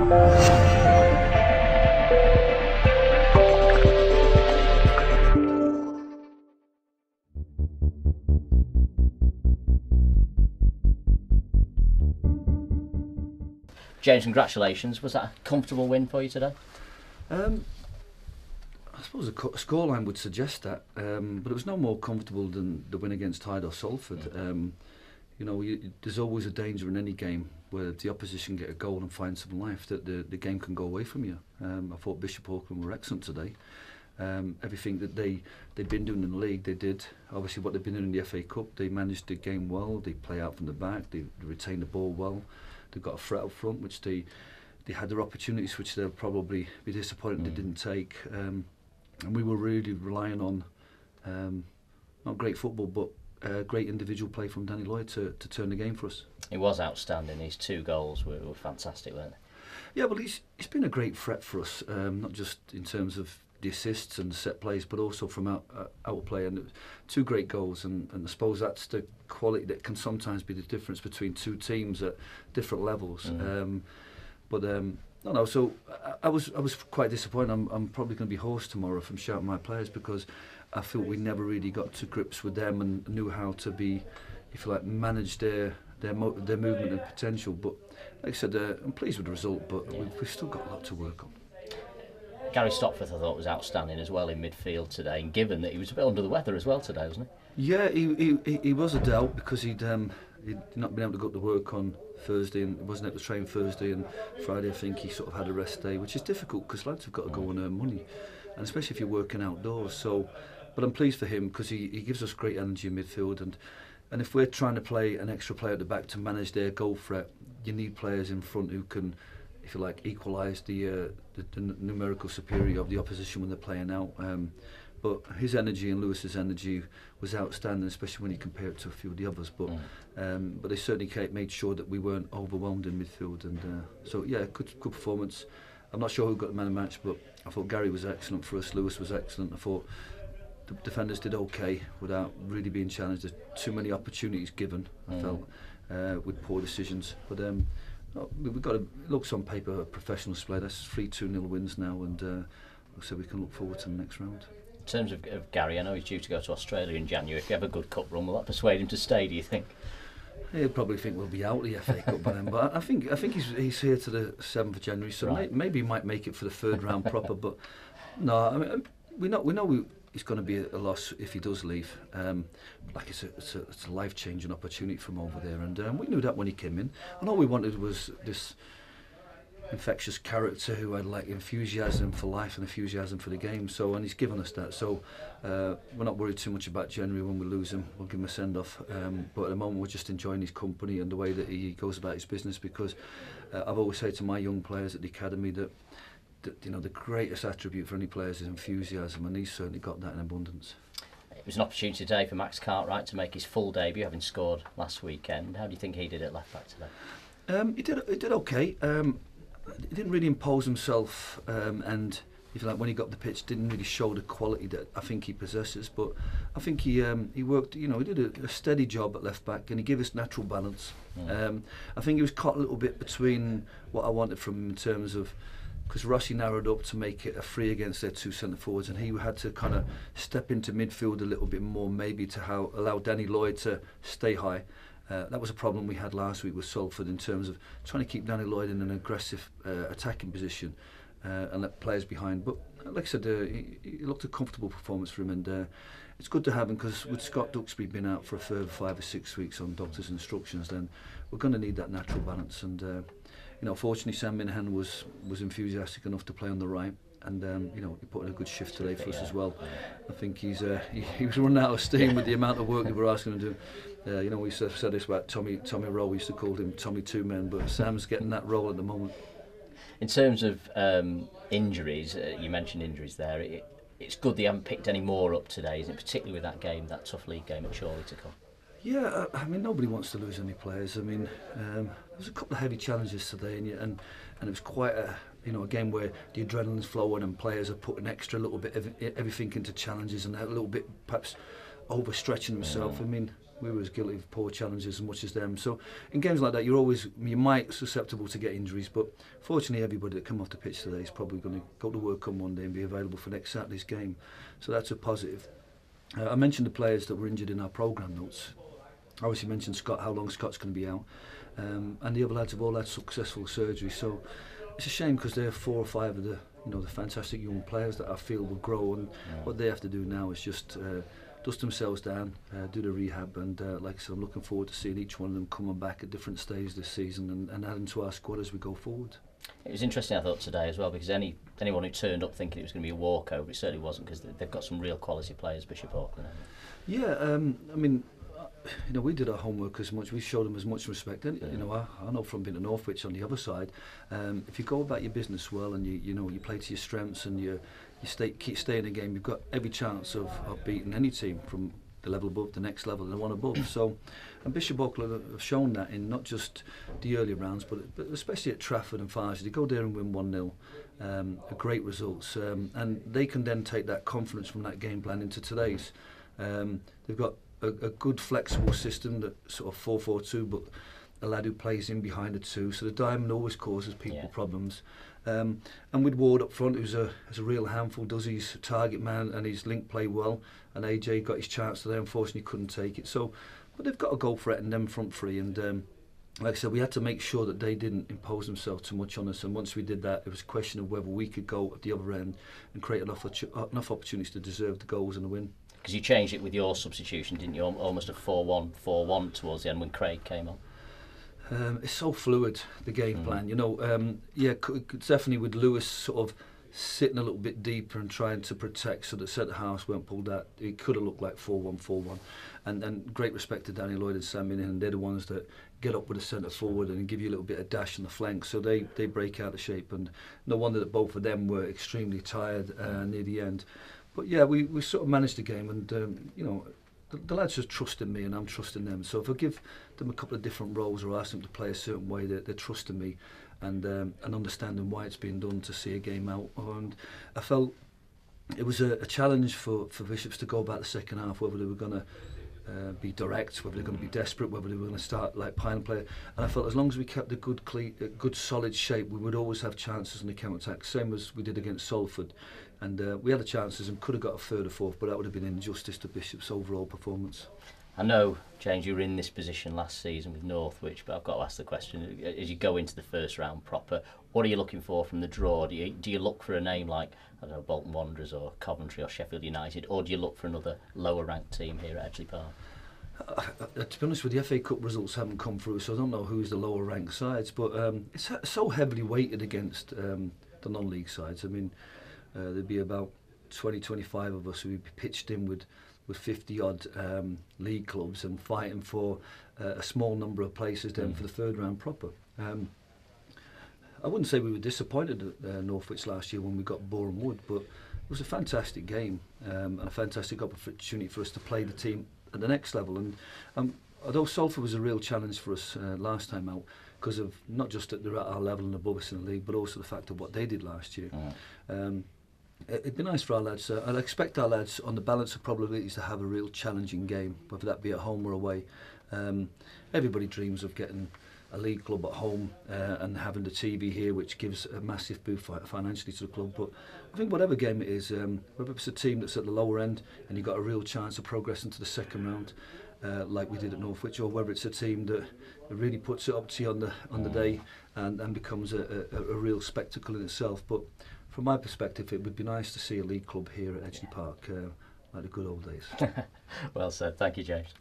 James, congratulations. Was that a comfortable win for you today? I suppose a scoreline would suggest that, but it was no more comfortable than the win against Hyde or Salford. There's always a danger in any game where the opposition get a goal and find some life that the game can go away from you. I thought Bishop Auckland were excellent today. Everything that they've been doing in the league, they did. Obviously what they've been doing in the FA Cup, they managed the game well, they play out from the back, they retain the ball well, they've got a threat up front which they had their opportunities which they'll probably be disappointed they didn't take. And we were really relying on not great football but great individual play from Danny Lloyd to turn the game for us. He was outstanding. His 2 goals were fantastic, weren't they? Yeah, well he's been a great threat for us, not just in terms of the assists and the set plays but also from out play, and 2 great goals, and I suppose that's the quality that can sometimes be the difference between 2 teams at different levels. So I was quite disappointed. I'm probably going to be hoarse tomorrow from shouting my players because I feel we never really got to grips with them and knew how to be, if you like, manage their movement and potential. But like I said, I'm pleased with the result, but we've still got a lot to work on. Gary Stopforth I thought was outstanding as well in midfield today, and given that he was a bit under the weather as well today, wasn't he? Yeah, he was a doubt because he'd not been able to go to work on Thursday and wasn't able to train Thursday, and Friday I think he sort of had a rest day, which is difficult because lads have got to go and earn money, and especially if you're working outdoors. So, but I'm pleased for him because he gives us great energy in midfield, and if we're trying to play an extra player at the back to manage their goal threat, you need players in front who can, if you like, equalise the numerical superiority of the opposition when they're playing out. But his energy and Lewis's energy was outstanding, especially when you compare it to a few of the others. But they certainly made sure that we weren't overwhelmed in midfield. And so yeah, good performance. I'm not sure who got the man of the match, but I thought Gary was excellent for us. Lewis was excellent. I thought the defenders did okay without really being challenged. There's too many opportunities given, I felt, with poor decisions. But we've got it looks on paper a professional display. That's 3-2-0 wins now, and so we can look forward to the next round. In terms of Gary, I know he's due to go to Australia in January. If you have a good cup run, will that persuade him to stay, do you think? He'll probably think we'll be out of the FA Cup by then, but I think he's here to the 7th of January, so right. Maybe he might make it for the 3rd round proper. But no, I mean we know it's going to be a loss if he does leave. Like it's a life-changing opportunity from over there, and we knew that when he came in. And all we wanted was this infectious character who had like enthusiasm for life and enthusiasm for the game. So, and he's given us that. So we're not worried too much about January when we lose him. We'll give him a send-off. But at the moment we're just enjoying his company and the way that he goes about his business, because I've always said to my young players at the academy that the greatest attribute for any players is enthusiasm, and he's certainly got that in abundance. It was an opportunity today for Max Cartwright to make his full debut, having scored last weekend. How do you think he did at left back today? He did okay. He didn't really impose himself, and if you like, when he got the pitch, didn't really show the quality that I think he possesses. But I think he worked. He did a steady job at left back, and he gave us natural balance. I think he was caught a little bit between what I wanted from him in terms of, because Rossi narrowed up to make it a 3 against their 2 centre forwards, and he had to kind of step into midfield a little bit more, maybe to allow Danny Lloyd to stay high. That was a problem we had last week with Salford in terms of trying to keep Danny Lloyd in an aggressive attacking position and let players behind. But like I said, he looked a comfortable performance for him, and it's good to have him, because with Scott Duxbury being out for a further 5 or 6 weeks on doctor's instructions, then we're going to need that natural balance. And fortunately Sam Minahan was enthusiastic enough to play on the right, and he put in a good shift today for us as well. I think he was running out of steam with the amount of work that we're asking him to do. We said this about Tommy Rowe. We used to call him Tommy Two Men, but Sam's getting that role at the moment. In terms of injuries, you mentioned injuries there. It's good they haven't picked any more up today, isn't it? Particularly with that game, that tough league game at Chorley to come. Yeah, I mean nobody wants to lose any players. I mean there was a couple of heavy challenges today, and it was quite a game where the adrenaline's flowing and players are putting extra little bit of everything into challenges and a little bit perhaps overstretching themselves. I mean, we were as guilty of poor challenges as much as them. So in games like that, you might susceptible to get injuries, but fortunately everybody that come off the pitch today is probably going to go to work on Monday and be available for next Saturday's game. So that's a positive. I mentioned the players that were injured in our programme notes. I obviously mentioned Scott, how long Scott's going to be out, and the other lads have all had successful surgery. So it's a shame because they're 4 or 5 of the the fantastic young players that I feel will grow, and what they have to do now is just dust themselves down, do the rehab, and like I said, I'm looking forward to seeing each one of them coming back at different stages this season and adding to our squad as we go forward. It was interesting, I thought, today as well, because anyone who turned up thinking it was going to be a walkover, it certainly wasn't, because they've got some real quality players, Bishop Auckland. Yeah, I mean, we did our homework as much. We showed them as much respect. And, I know from being at Northwich on the other side, if you go about your business well and you play to your strengths and you keep staying in the game, you've got every chance of beating any team from the level above, the next level, and the one above. So, and Bishop Auckland have shown that in not just the early rounds, but especially at Trafford and Farnborough. They go there and win 1-0, great results, and they can then take that confidence from that game plan into today's. They've got a good flexible system, that sort of 4-4-2, but a lad who plays in behind the two, so the diamond always causes people problems. And with Ward up front, who's a real handful, does his target man and his link play well, and AJ got his chance today, unfortunately couldn't take it. So, but they've got to go for it, and them front three, and like I said, we had to make sure that they didn't impose themselves too much on us, and once we did that, it was a question of whether we could go at the other end and create enough opportunities to deserve the goals and the win. Because you changed it with your substitution, didn't you? Almost a 4-1 towards the end when Craig came on. It's so fluid, the game plan. Definitely with Lewis sort of sitting a little bit deeper and trying to protect so that centre halves weren't pulled out. It could have looked like 4-1-4-1. And great respect to Daniel and Sam Minihan, and they're the ones that get up with the centre forward and give you a little bit of dash on the flank. So they break out of shape, and no wonder that both of them were extremely tired near the end. But yeah, we sort of managed the game, and the lads just trusted me and I'm trusting them. So if I give them a couple of different roles or ask them to play a certain way, they're trusting me and understanding why it's being done to see a game out. And I felt it was a challenge for Bishops to go about the second half, whether they were going to be direct, whether they're going to be desperate, whether they were going to start like pile and play. And I felt as long as we kept a good solid shape, we would always have chances in the counter-attack, same as we did against Salford. And we had the chances and could have got a third or fourth, but that would have been injustice to Bishop's overall performance. I know, James, you were in this position last season with Northwich, but I've got to ask the question, as you go into the first round proper, what are you looking for from the draw? Do you look for a name like, I don't know, Bolton Wanderers or Coventry or Sheffield United, or do you look for another lower ranked team here at Edgley Park? To be honest with you, the FA Cup results haven't come through, so I don't know who's the lower ranked sides, but it's so heavily weighted against the non-league sides. I mean, there'd be about 20-25 of us who would be pitched in with 50 odd league clubs and fighting for a small number of places then for the third round proper. I wouldn't say we were disappointed at Northwich last year when we got Boreham Wood, but it was a fantastic game and a fantastic opportunity for us to play the team at the next level. And although Salford was a real challenge for us last time out, because of not just that they're at our level and above us in the league, but also the fact of what they did last year. It'd be nice for our lads. I'd expect our lads, on the balance of probabilities, to have a real challenging game, whether that be at home or away. Everybody dreams of getting a league club at home and having the TV here, which gives a massive boost financially to the club. But I think whatever game it is, whether it's a team that's at the lower end and you've got a real chance of progressing to the second round, like we did at Northwich, or whether it's a team that really puts it up to you on the day and becomes a real spectacle in itself. But from my perspective, it would be nice to see a league club here at Edgley Park, like the good old days. Well said. Thank you, James.